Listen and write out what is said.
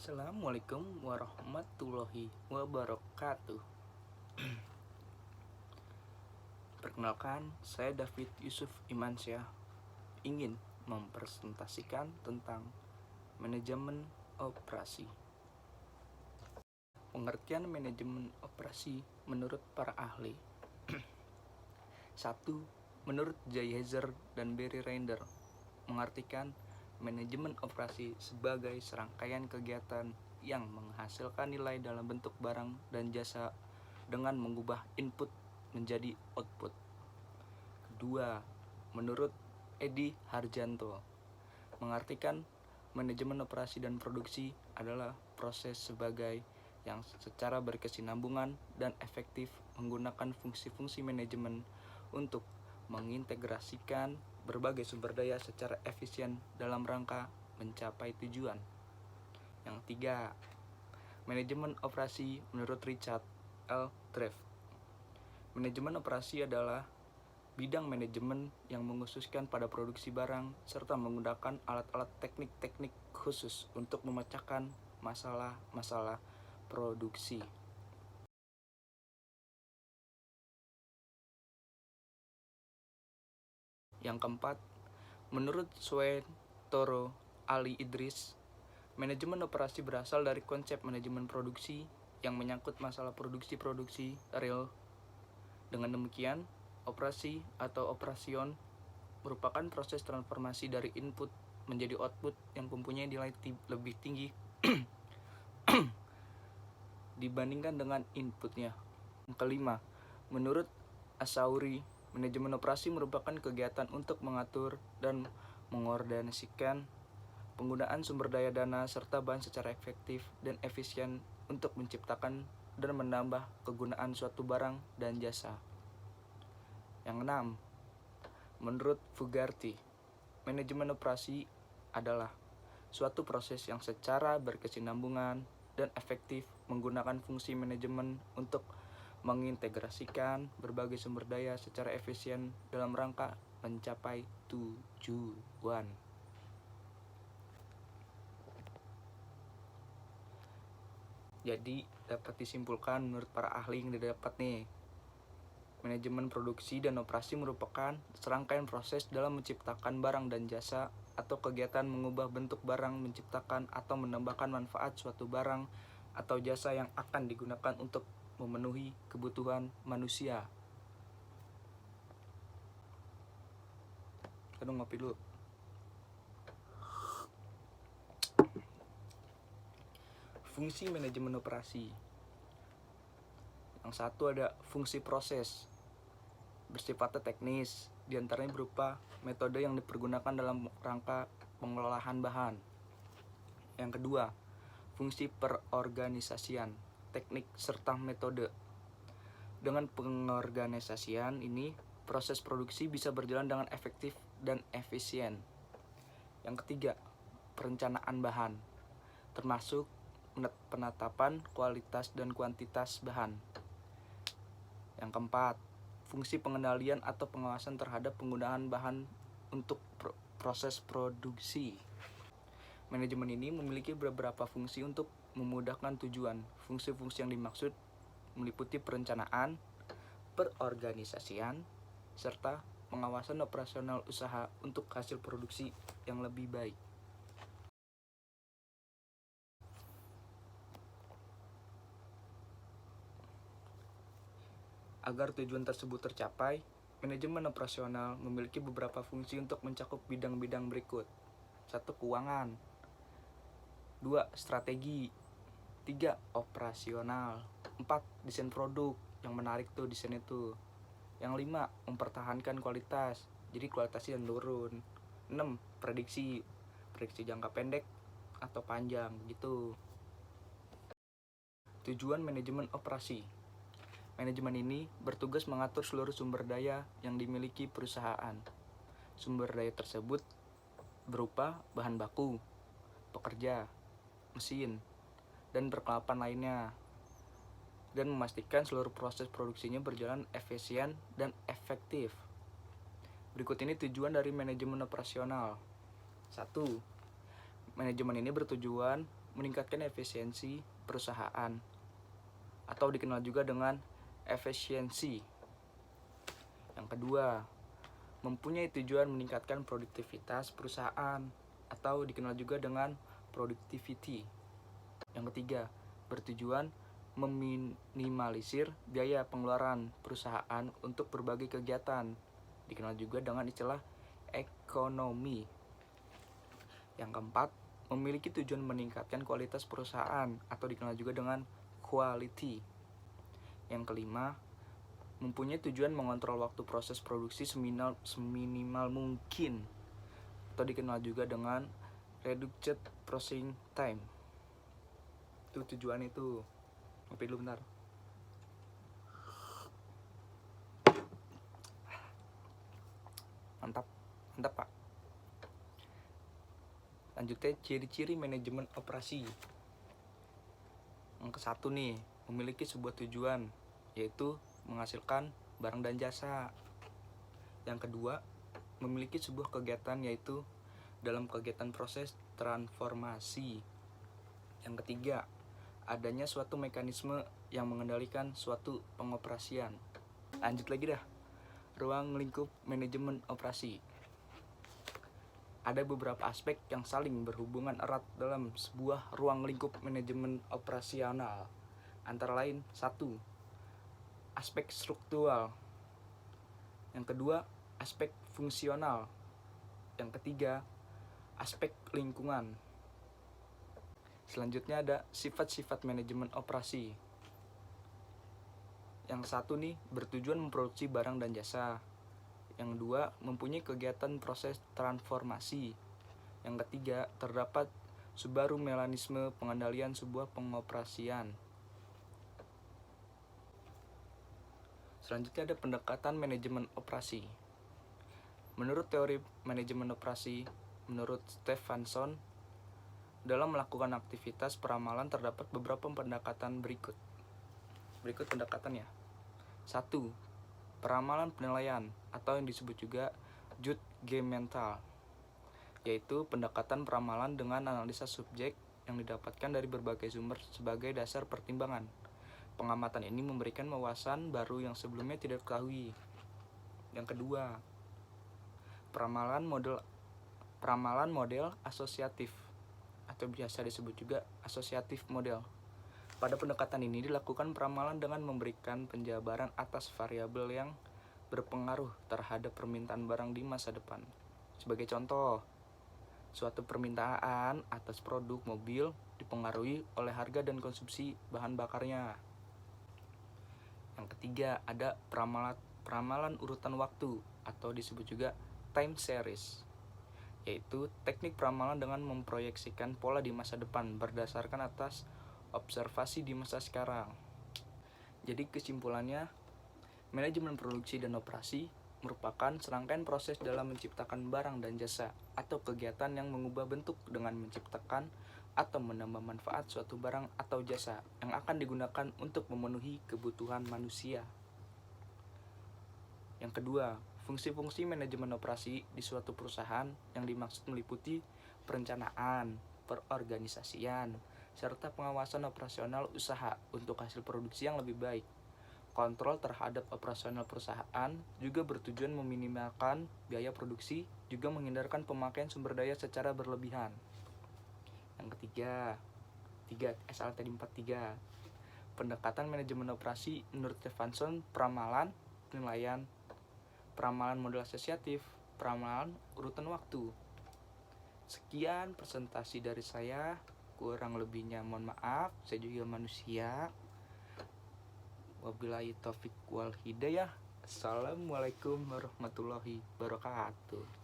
Assalamualaikum warahmatullahi wabarakatuh. Perkenalkan, saya David Yusuf Imansyah ingin mempresentasikan tentang manajemen operasi. Pengertian manajemen operasi menurut para ahli. 1. Menurut Jaehazer dan Barry Reinder, mengartikan manajemen operasi sebagai serangkaian kegiatan yang menghasilkan nilai dalam bentuk barang dan jasa dengan mengubah input menjadi output. Kedua, menurut Edi Harjanto, mengartikan manajemen operasi dan produksi adalah proses sebagai yang secara berkesinambungan dan efektif menggunakan fungsi-fungsi manajemen untuk mengintegrasikan berbagai sumber daya secara efisien dalam rangka mencapai tujuan. Yang tiga, manajemen operasi menurut Richard L. Treff. Manajemen operasi adalah bidang manajemen yang mengkhususkan pada produksi barang serta menggunakan alat-alat teknik-teknik khusus untuk memecahkan masalah-masalah produksi. Yang keempat, menurut Swain Toro Ali Idris, manajemen operasi berasal dari konsep manajemen produksi yang menyangkut masalah produksi real. Dengan demikian, operasi atau operasion merupakan proses transformasi dari input menjadi output yang mempunyai nilai lebih tinggi dibandingkan dengan inputnya. Yang kelima, menurut Asauri, manajemen operasi merupakan kegiatan untuk mengatur dan mengorganisasikan penggunaan sumber daya dana serta bahan secara efektif dan efisien untuk menciptakan dan menambah kegunaan suatu barang dan jasa. Yang keenam, menurut Fugarty, manajemen operasi adalah suatu proses yang secara berkesinambungan dan efektif menggunakan fungsi manajemen untuk mengintegrasikan berbagai sumber daya secara efisien dalam rangka mencapai tujuan. Jadi dapat disimpulkan menurut para ahli yang didapat nih, manajemen produksi dan operasi merupakan serangkaian proses dalam menciptakan barang dan jasa atau kegiatan mengubah bentuk barang, menciptakan atau menambahkan manfaat suatu barang atau jasa yang akan digunakan untuk memenuhi kebutuhan manusia. Kita ngopi dulu. Fungsi manajemen operasi. Yang satu ada fungsi proses, bersifatnya teknis, diantaranya berupa metode yang dipergunakan dalam rangka pengolahan bahan. Yang kedua, fungsi perorganisasian, teknik serta metode. Dengan pengorganisasian ini, proses produksi bisa berjalan dengan efektif dan efisien. Yang ketiga, perencanaan bahan, termasuk penetapan kualitas dan kuantitas bahan. Yang keempat, fungsi pengendalian atau pengawasan terhadap penggunaan bahan untuk proses produksi. Manajemen ini memiliki beberapa fungsi untuk memudahkan tujuan. Fungsi-fungsi yang dimaksud meliputi perencanaan, perorganisasian, serta pengawasan operasional usaha untuk hasil produksi yang lebih baik. Agar tujuan tersebut tercapai, manajemen operasional memiliki beberapa fungsi untuk mencakup bidang-bidang berikut. 1. Keuangan. 2. Strategi. 3. Operasional. 4. Desain produk. Yang menarik tuh desain itu. Yang 5. Mempertahankan kualitas. Jadi kualitasnya turun. 6. Prediksi. Prediksi jangka pendek atau panjang gitu. Tujuan manajemen operasi. Manajemen ini bertugas mengatur seluruh sumber daya yang dimiliki perusahaan. Sumber daya tersebut berupa bahan baku, pekerja, mesin, dan perlengkapan lainnya, dan memastikan seluruh proses produksinya berjalan efisien dan efektif. Berikut ini tujuan dari manajemen operasional. 1. Manajemen ini bertujuan meningkatkan efisiensi perusahaan atau dikenal juga dengan efisiensi. Yang kedua, mempunyai tujuan meningkatkan produktivitas perusahaan atau dikenal juga dengan productivity. Yang ketiga, bertujuan meminimalisir biaya pengeluaran perusahaan untuk berbagai kegiatan, dikenal juga dengan istilah ekonomi. Yang keempat, memiliki tujuan meningkatkan kualitas perusahaan atau dikenal juga dengan quality. Yang kelima, mempunyai tujuan mengontrol waktu proses produksi seminimal mungkin atau dikenal juga dengan reduced processing time. Itu tujuan itu. Ngopi dulu bentar. Mantap Pak. Lanjutnya, ciri-ciri manajemen operasi. Yang ke-1 nih, memiliki sebuah tujuan, yaitu menghasilkan barang dan jasa. Yang kedua, memiliki sebuah kegiatan, yaitu dalam kegiatan proses transformasi. Yang ketiga, adanya suatu mekanisme yang mengendalikan suatu pengoperasian. Lanjut lagi dah. Ruang lingkup manajemen operasi. Ada beberapa aspek yang saling berhubungan erat dalam sebuah ruang lingkup manajemen operasional. Antara lain, 1. Aspek struktural. Yang kedua, aspek fungsional. Yang ketiga, aspek lingkungan. Selanjutnya ada sifat-sifat manajemen operasi. Yang 1 nih, bertujuan memproduksi barang dan jasa. Yang 2, mempunyai kegiatan proses transformasi. Yang ketiga, terdapat subaru mekanisme pengendalian sebuah pengoperasian. Selanjutnya ada pendekatan manajemen operasi. Menurut teori manajemen operasi, menurut Stephenson, dalam melakukan aktivitas peramalan terdapat beberapa pendekatan berikut. Berikut pendekatannya. 1. Peramalan penilaian atau yang disebut juga judgmental, yaitu pendekatan peramalan dengan analisa subjek yang didapatkan dari berbagai sumber sebagai dasar pertimbangan. Pengamatan ini memberikan wawasan baru yang sebelumnya tidak diketahui. Yang kedua, peramalan model asosiatif atau biasa disebut juga asosiatif model. Pada pendekatan ini dilakukan peramalan dengan memberikan penjabaran atas variabel yang berpengaruh terhadap permintaan barang di masa depan. Sebagai contoh, suatu permintaan atas produk mobil dipengaruhi oleh harga dan konsumsi bahan bakarnya. Yang ketiga, ada peramalan urutan waktu atau disebut juga time series, yaitu teknik peramalan dengan memproyeksikan pola di masa depan berdasarkan atas observasi di masa sekarang. Jadi kesimpulannya, manajemen produksi dan operasi merupakan serangkaian proses dalam menciptakan barang dan jasa atau kegiatan yang mengubah bentuk dengan menciptakan atau menambah manfaat suatu barang atau jasa yang akan digunakan untuk memenuhi kebutuhan manusia. Yang kedua, fungsi-fungsi manajemen operasi di suatu perusahaan yang dimaksud meliputi perencanaan, perorganisasian, serta pengawasan operasional usaha untuk hasil produksi yang lebih baik. Kontrol terhadap operasional perusahaan juga bertujuan meminimalkan biaya produksi, juga menghindarkan pemakaian sumber daya secara berlebihan. Yang ketiga, 4-3. Pendekatan manajemen operasi menurut Stephenson, peramalan, penilaian, peramalan model asosiatif, peramalan urutan waktu. Sekian presentasi dari saya. Kurang lebihnya mohon maaf, saya juga manusia. Wabillahi taufik wal hidayah. Assalamualaikum warahmatullahi wabarakatuh.